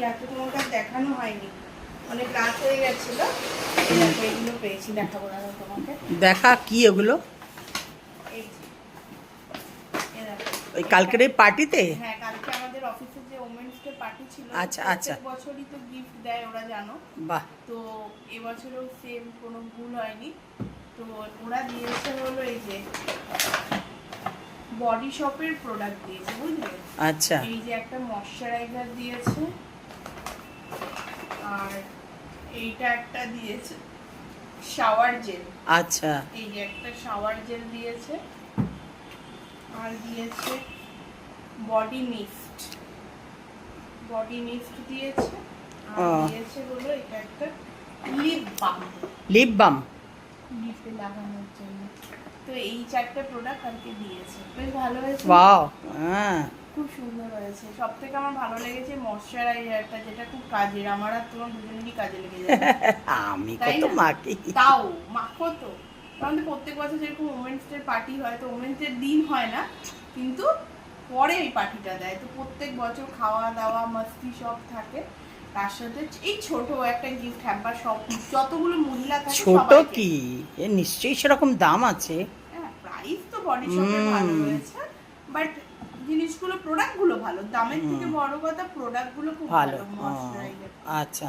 রাতে তোমাকে আর দেখানো হয়নি, অনেক রাত হয়ে গেছিল। এইগুলো পেয়েছি, দেখাবো না তোমাকে। দেখা কি ওগুলো? এই যে, এ দেখো। ওই কালকের এই পার্টিতে? হ্যাঁ, কালকে আমাদের অফিসে যে ওমেন্স ডে পার্টি ছিল, আচ্ছা আচ্ছা, প্রত্যেক বছরই তো গিফট দেয় ওরা, জানো। বাহ। তো এবছরেও সেম, কোনো ভুল হয়নি। তো ওরা দিয়েছে হলো এই যে বডি শপের প্রোডাক্ট দিয়েছে, বুঝলে। আচ্ছা, এই যে একটা ময়শ্চারাইজার দিয়েছে, আর এইটা একটা দিয়েছে শাওয়ার জেল। আচ্ছা, এই যে একটা শাওয়ার জেল দিয়েছে, আর দিয়েছে বডি মিস্ট। বডি মিস্ট দিয়েছে, আর দিয়েছে হলো এটা একটা লিপ বাম। লিপ বাম লিপে লাগানোর জন্য। তো এই চারটে প্রোডাক্ট কালকে দিয়েছে, বেশ ভালো হয়েছে। ওয়াও, হ্যাঁ। খুব সুন্দর হয়েছে। সব থেকে আমার ভালো লেগেছে ময়শ্চারাইজারটা, যেটা খুব কাজের, আমার আর তোমার দুজনেরই কাজে লেগে যাবে। আমি তাই কত না? মাখি। তাও মাখো তো। কারণ তো প্রত্যেক বছর যেরকম ওমেন্স ডে পার্টি হয়, তো ওমেন্স ডে দিন হয় না, কিন্তু পরে এই পার্টিটা দেয়। তো প্রত্যেক বছর খাওয়া দাওয়া মাস্তি সব থাকে, তার সাথে এই ছোট একটা গিফট হ্যাম্পার, সব যতগুলো মহিলা থাকে ছোট সবাইকে। কি, এ নিশ্চয়ই সেরকম দাম আছে। হ্যাঁ, প্রাইস তো বডি শপের ভালো রয়েছে, বাট জিনিসগুলো, প্রোডাক্টগুলো ভালো। দামের থেকে বড় কথা প্রোডাক্টগুলো খুব ভালো, ভালো ময়শ্চারাইজার। আচ্ছা।